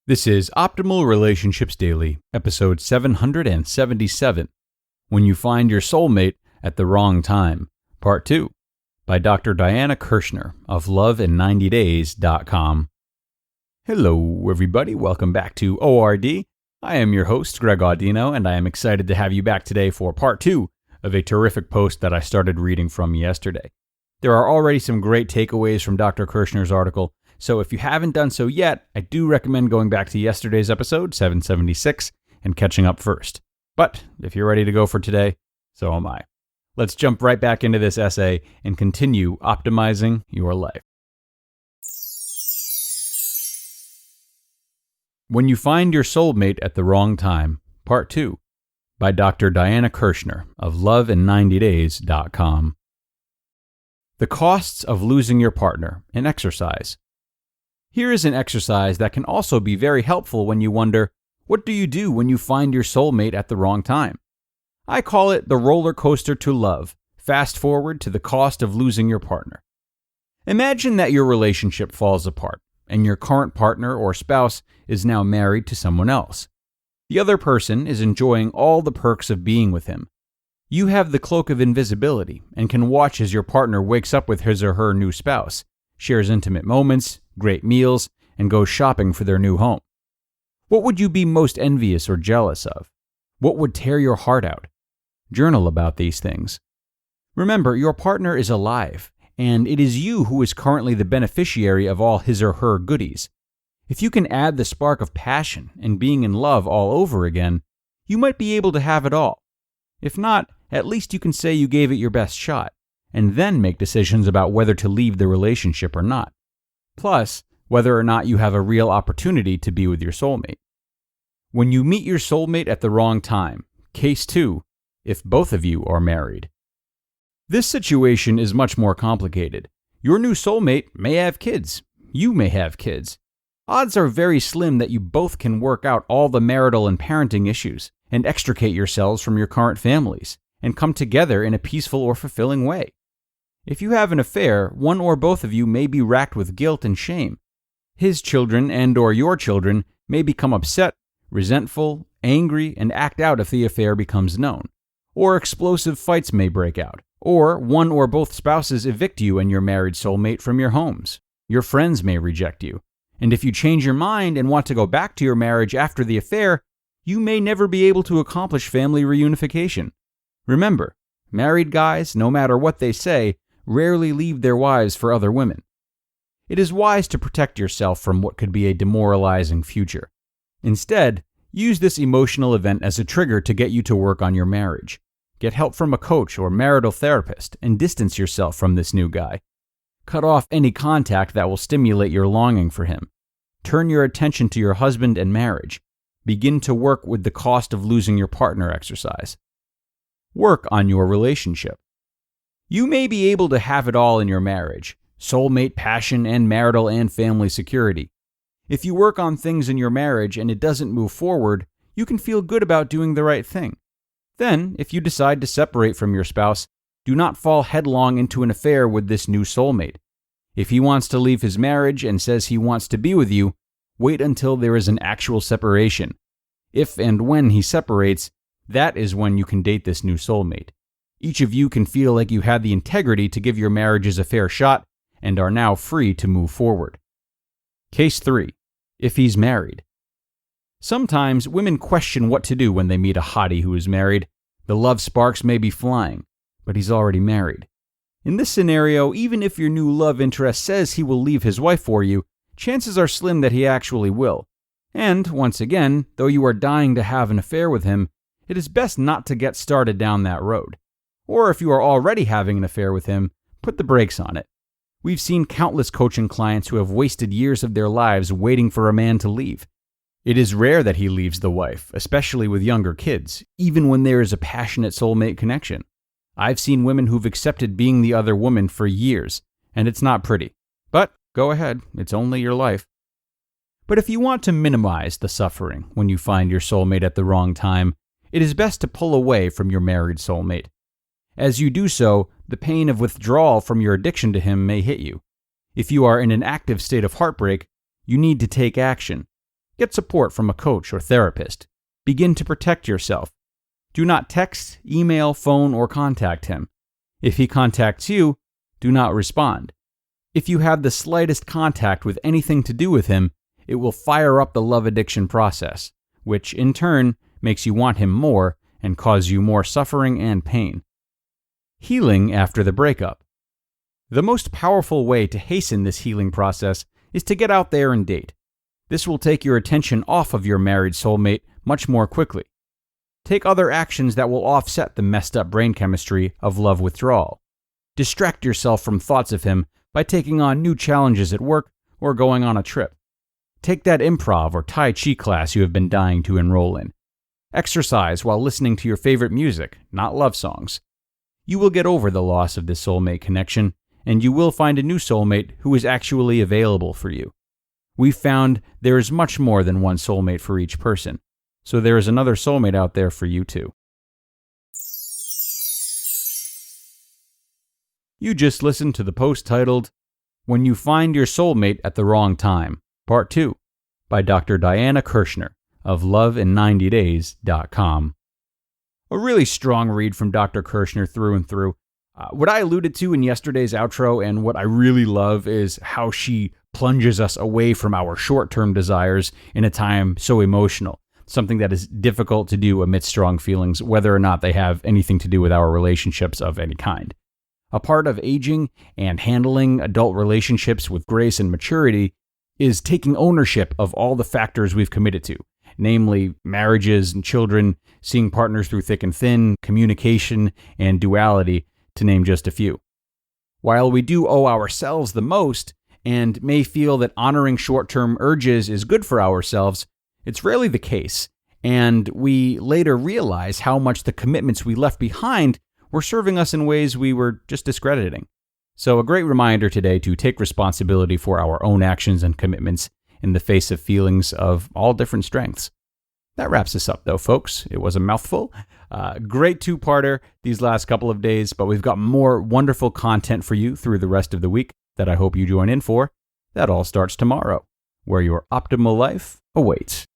This is Optimal Relationships Daily, episode 777, When You Find Your Soulmate at the Wrong Time, Part 2, by Dr. Diana Kirschner of lovein90days.com. Hello, everybody. Welcome back to ORD. I am your host, Greg Audino, and I am excited to have you back today for Part 2 of a terrific post that I started reading from yesterday. There are already some great takeaways from Dr. Kirschner's article, so if you haven't done so yet, I do recommend going back to yesterday's episode, 776, and catching up first. But if you're ready to go for today, so am I. Let's jump right back into this essay and continue optimizing your life. When You Find Your Soulmate at the Wrong Time, Part 2, by Dr. Diana Kirschner of lovein90days.com. The Costs of Losing Your Partner in Exercise. Here is an exercise that can also be very helpful when you wonder, what do you do when you find your soulmate at the wrong time? I call it the roller coaster to love. Fast forward to the cost of losing your partner. Imagine that your relationship falls apart, and your current partner or spouse is now married to someone else. The other person is enjoying all the perks of being with him. You have the cloak of invisibility and can watch as your partner wakes up with his or her new spouse, shares intimate moments, great meals, and goes shopping for their new home. What would you be most envious or jealous of? What would tear your heart out? Journal about these things. Remember, your partner is alive, and it is you who is currently the beneficiary of all his or her goodies. If you can add the spark of passion and being in love all over again, you might be able to have it all. If not, at least you can say you gave it your best shot, and then make decisions about whether to leave the relationship or not. Plus, whether or not you have a real opportunity to be with your soulmate. When you meet your soulmate at the wrong time, Case 2, if both of you are married. This situation is much more complicated. Your new soulmate may have kids. You may have kids. Odds are very slim that you both can work out all the marital and parenting issues and extricate yourselves from your current families and come together in a peaceful or fulfilling way. If you have an affair, one or both of you may be racked with guilt and shame. His children and/or your children may become upset, resentful, angry, and act out if the affair becomes known. Or explosive fights may break out. Or one or both spouses evict you and your married soulmate from your homes. Your friends may reject you. And if you change your mind and want to go back to your marriage after the affair, you may never be able to accomplish family reunification. Remember, married guys, no matter what they say, rarely leave their wives for other women. It is wise to protect yourself from what could be a demoralizing future. Instead, use this emotional event as a trigger to get you to work on your marriage. Get help from a coach or marital therapist and distance yourself from this new guy. Cut off any contact that will stimulate your longing for him. Turn your attention to your husband and marriage. Begin to work with the cost of losing your partner exercise. Work on your relationship. You may be able to have it all in your marriage, soulmate, passion, and marital and family security. If you work on things in your marriage and it doesn't move forward, you can feel good about doing the right thing. Then, if you decide to separate from your spouse, do not fall headlong into an affair with this new soulmate. If he wants to leave his marriage and says he wants to be with you, wait until there is an actual separation. If and when he separates, that is when you can date this new soulmate. Each of you can feel like you had the integrity to give your marriages a fair shot and are now free to move forward. Case 3. If he's married. Sometimes women question what to do when they meet a hottie who is married. The love sparks may be flying, but he's already married. In this scenario, even if your new love interest says he will leave his wife for you, chances are slim that he actually will. And, once again, though you are dying to have an affair with him, it is best not to get started down that road. Or if you are already having an affair with him, put the brakes on it. We've seen countless coaching clients who have wasted years of their lives waiting for a man to leave. It is rare that he leaves the wife, especially with younger kids, even when there is a passionate soulmate connection. I've seen women who've accepted being the other woman for years, and it's not pretty. But go ahead, it's only your life. But if you want to minimize the suffering when you find your soulmate at the wrong time, it is best to pull away from your married soulmate. As you do so, the pain of withdrawal from your addiction to him may hit you. If you are in an active state of heartbreak, you need to take action. Get support from a coach or therapist. Begin to protect yourself. Do not text, email, phone, or contact him. If he contacts you, do not respond. If you have the slightest contact with anything to do with him, it will fire up the love addiction process, which in turn makes you want him more and cause you more suffering and pain. Healing after the breakup. The most powerful way to hasten this healing process is to get out there and date. This will take your attention off of your married soulmate much more quickly. Take other actions that will offset the messed up brain chemistry of love withdrawal. Distract yourself from thoughts of him by taking on new challenges at work or going on a trip. Take that improv or Tai Chi class you have been dying to enroll in. Exercise while listening to your favorite music, not love songs. You will get over the loss of this soulmate connection, and you will find a new soulmate who is actually available for you. We've found there is much more than one soulmate for each person, so there is another soulmate out there for you too. You just listened to the post titled, When You Find Your Soulmate at the Wrong Time, Part 2, by Dr. Diana Kirschner of loveinninetydays.com. A really strong read from Dr. Kirschner through and through. What I alluded to in yesterday's outro and what I really love is how she plunges us away from our short-term desires in a time so emotional, something that is difficult to do amidst strong feelings, whether or not they have anything to do with our relationships of any kind. A part of aging and handling adult relationships with grace and maturity is taking ownership of all the factors we've committed to, namely marriages and children, seeing partners through thick and thin, communication, and duality, to name just a few. While we do owe ourselves the most, and may feel that honoring short-term urges is good for ourselves, it's rarely the case, and we later realize how much the commitments we left behind were serving us in ways we were just discrediting. So a great reminder today to take responsibility for our own actions and commitments in the face of feelings of all different strengths. That wraps us up though, folks. It was a mouthful. Great two-parter these last couple of days, but we've got more wonderful content for you through the rest of the week that I hope you join in for. That all starts tomorrow, where your optimal life awaits.